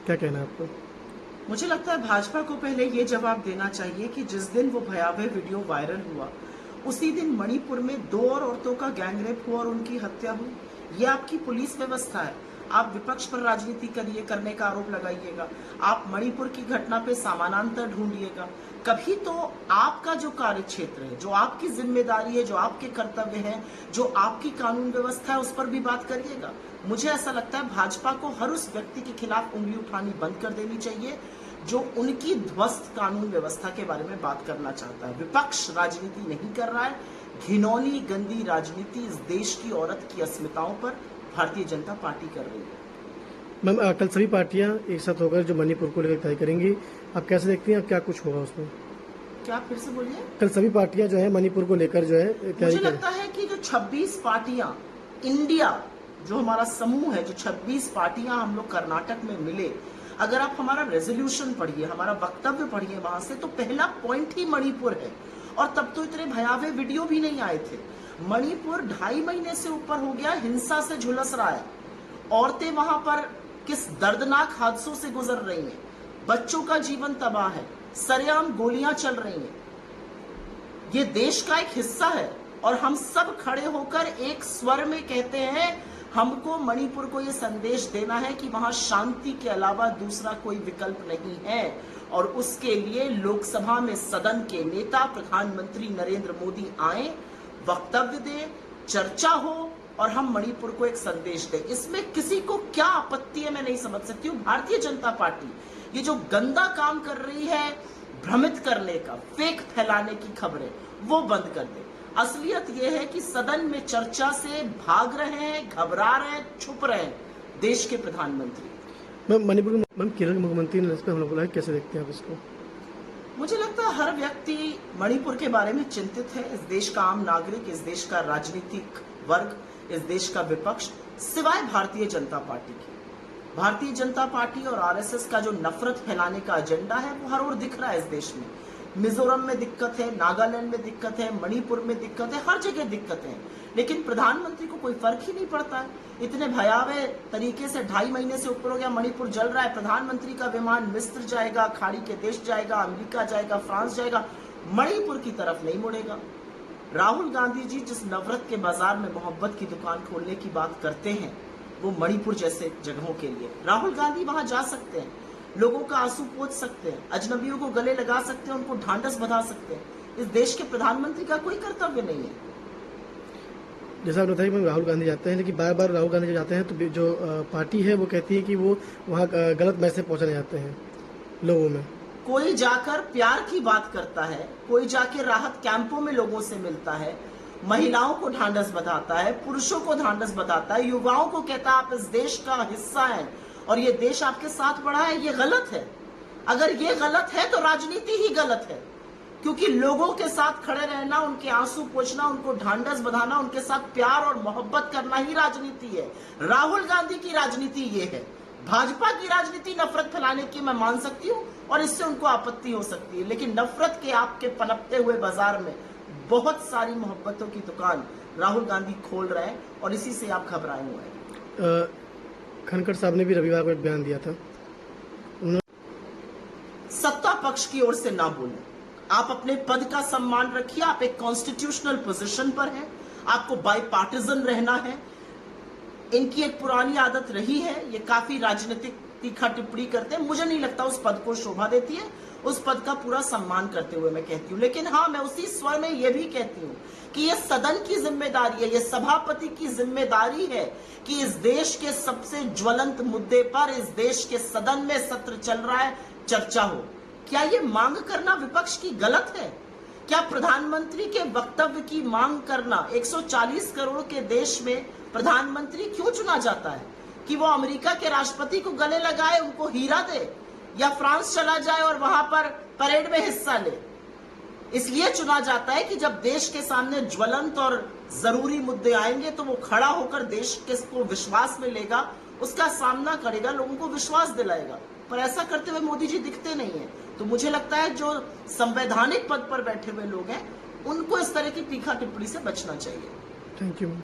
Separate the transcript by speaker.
Speaker 1: क्या कहना है आपको?
Speaker 2: मुझे लगता है भाजपा को पहले ये जवाब देना चाहिए कि जिस दिन वो भयावह वीडियो वायरल हुआ उसी दिन मणिपुर में 2 और औरतों का गैंगरेप हुआ और उनकी हत्या हुई। ये आपकी पुलिस व्यवस्था है। आप विपक्ष पर राजनीति करने का आरोप लगाइएगा, आप मणिपुर की घटना पे समानांतर ढूंढिएगा। कभी तो आपका जो कार्य क्षेत्र है, जो आपकी जिम्मेदारी है, जो आपके कर्तव्य है, जो आपकी कानून व्यवस्था है, उस पर भी बात करिएगा। मुझे ऐसा लगता है भाजपा को हर उस व्यक्ति के खिलाफ उंगली उठानी बंद कर देनी चाहिए जो उनकी ध्वस्त कानून व्यवस्था के बारे में बात करना चाहता है। विपक्ष राजनीति नहीं कर रहा है, घिनौनी गंदी राजनीति इस देश की औरत की अस्मिताओं पर भारतीय जनता पार्टी कर रही है।
Speaker 1: मैम, कल सभी पार्टियां एक साथ होकर जो मणिपुर को लेकर तय करेंगी, आप कैसे देखती हैं, अब क्या कुछ होगा उसमें?
Speaker 2: क्या फिर से बोलिए?
Speaker 1: कल सभी पार्टियां जो है मणिपुर को लेकर जो है
Speaker 2: मुझे लगता है कि जो 26 पार्टियां इंडिया, जो हमारा समूह है, जो 26 पार्टियां हम लोग कर्नाटक में मिले, अगर आप हमारा रेजोल्यूशन पढ़िए, हमारा वक्तव्य पढ़िए वहां से, तो पहला पॉइंट ही मणिपुर है। और तब तो इतने भयावह वीडियो भी नहीं आए थे। मणिपुर 2.5 महीने से ऊपर हो गया हिंसा से झुलस रहा है। औरतें वहां पर किस दर्दनाक हादसों से गुजर रही हैं, बच्चों का जीवन तबाह है, सरेआम गोलियां चल रही हैं। ये देश का एक हिस्सा है और हम सब खड़े होकर एक स्वर में कहते हैं, हमको मणिपुर को ये संदेश देना है कि वहां शांति के अलावा दूसरा कोई विकल्प नहीं है। और उसके लिए लोकसभा में सदन के नेता प्रधानमंत्री नरेंद्र मोदी आए, वक्तव्य दें, चर्चा हो और हम मणिपुर को एक संदेश दें। इसमें किसी को क्या आपत्ति है मैं नहीं समझ सकती हूँ। भारतीय जनता पार्टी ये जो गंदा काम कर रही है, भ्रमित करने का, फेक फैलाने की खबरें, वो बंद कर दे। असलियत यह है कि सदन में चर्चा से भाग रहे हैं, घबरा रहे हैं, छुप रहे हैं देश के प्रधानमंत्री।
Speaker 1: मैम, मणिपुर में केरल के मुख्यमंत्री ने इस पर हमला बोला है, कैसे देखते हैं आप इसको?
Speaker 2: मुझे लगता है हर व्यक्ति मणिपुर के बारे में चिंतित है। इस देश का आम नागरिक, इस देश का राजनीतिक वर्ग, इस देश का विपक्ष, सिवाय भारतीय जनता पार्टी के। भारतीय जनता पार्टी और आरएसएस का जो नफरत फैलाने का एजेंडा है वो हर ओर दिख रहा है इस देश में। मिजोरम में दिक्कत है, नागालैंड में दिक्कत है, मणिपुर में दिक्कत है, हर जगह दिक्कत है। लेकिन प्रधानमंत्री को कोई फर्क ही नहीं पड़ता है। इतने भयावह तरीके से 2.5 महीने से ऊपर हो गया, मणिपुर जल रहा है, प्रधानमंत्री का विमान मिस्र जाएगा, खाड़ी के देश जाएगा, अमेरिका जाएगा, फ्रांस जाएगा, मणिपुर की तरफ नहीं मुड़ेगा। राहुल गांधी जी जिस नफरत के बाजार में मोहब्बत की दुकान खोलने की बात करते हैं, वो मणिपुर जैसे जगहों के लिए राहुल गांधी वहां जा सकते हैं, लोगों का आंसू पोंछ सकते हैं, अजनबियों को गले लगा सकते हैं, उनको ढांढस बंधा सकते हैं। इस देश के प्रधानमंत्री का कोई कर्तव्य नहीं है।
Speaker 1: जैसा आपने बताया कि राहुल गांधी जाते हैं, लेकिन बार बार राहुल गांधी जब जाते हैं तो जो पार्टी है वो कहती है कि वो वहाँ गलत मैसेज पहुंचाने जाते हैं लोगों में।
Speaker 2: कोई जाकर प्यार की बात करता है, कोई जाके राहत कैंपों में लोगों से मिलता है, महिलाओं को ढांढस बताता है, पुरुषों को ढांढस बताता है, युवाओं को कहता है आप इस देश का हिस्सा हैं और ये देश आपके साथ बढ़ा है। ये गलत है। अगर ये गलत है तो राजनीति ही गलत है, क्योंकि लोगों के साथ खड़े रहना, उनके आंसू पोंछना, उनको ढांढस बंधाना, उनके साथ प्यार और मोहब्बत करना ही राजनीति है। राहुल गांधी की राजनीति ये है। भाजपा की राजनीति नफरत फैलाने की मैं मान सकती हूँ और इससे उनको आपत्ति हो सकती है, लेकिन नफरत के आपके पनपते हुए बाजार में बहुत सारी मोहब्बतों की दुकान राहुल गांधी खोल रहे हैं और इसी से आप घबराए हुए हैं।
Speaker 1: खनखड़ साहब ने भी रविवार को एक बयान दिया था,
Speaker 2: सत्ता पक्ष की ओर से ना बोलें। आप अपने पद का सम्मान रखिए, आप एक कॉन्स्टिट्यूशनल पोजीशन पर हैं, आपको बाईपार्टिजन रहना है। इनकी एक पुरानी आदत रही है, ये काफी राजनीतिक तीखा टिप्पणी करते हैं, मुझे नहीं लगता उस पद को शोभा देती है। उस पद का पूरा सम्मान करते हुए मैं कहती हूँ, लेकिन हाँ, मैं उसी स्वर में ये भी कहती हूँ कि ये सदन की जिम्मेदारी है, ये सभापति की जिम्मेदारी है कि इस देश के सबसे ज्वलंत मुद्दे पर इस देश के सदन में सत्र चल रहा है, चर्चा हो। क्या ये मांग करना विपक्ष की गलत है? क्या प्रधानमंत्री के वक्तव्य की मांग करना, 140 करोड़ के देश में प्रधानमंत्री क्यों चुना जाता है? कि वो अमेरिका के राष्ट्रपति को गले लगाए, उनको हीरा दे, या फ्रांस चला जाए और वहां पर परेड में हिस्सा ले? इसलिए चुना जाता है कि जब देश के सामने ज्वलंत और जरूरी मुद्दे आएंगे तो वो खड़ा होकर देश के को विश्वास में लेगा, उसका सामना करेगा, लोगों को विश्वास दिलाएगा। पर ऐसा करते हुए मोदी जी दिखते नहीं है। तो मुझे लगता है जो संवैधानिक पद पर बैठे हुए लोग हैं, उनको इस तरह की तीखा टिप्पणी से बचना चाहिए।
Speaker 1: Thank you.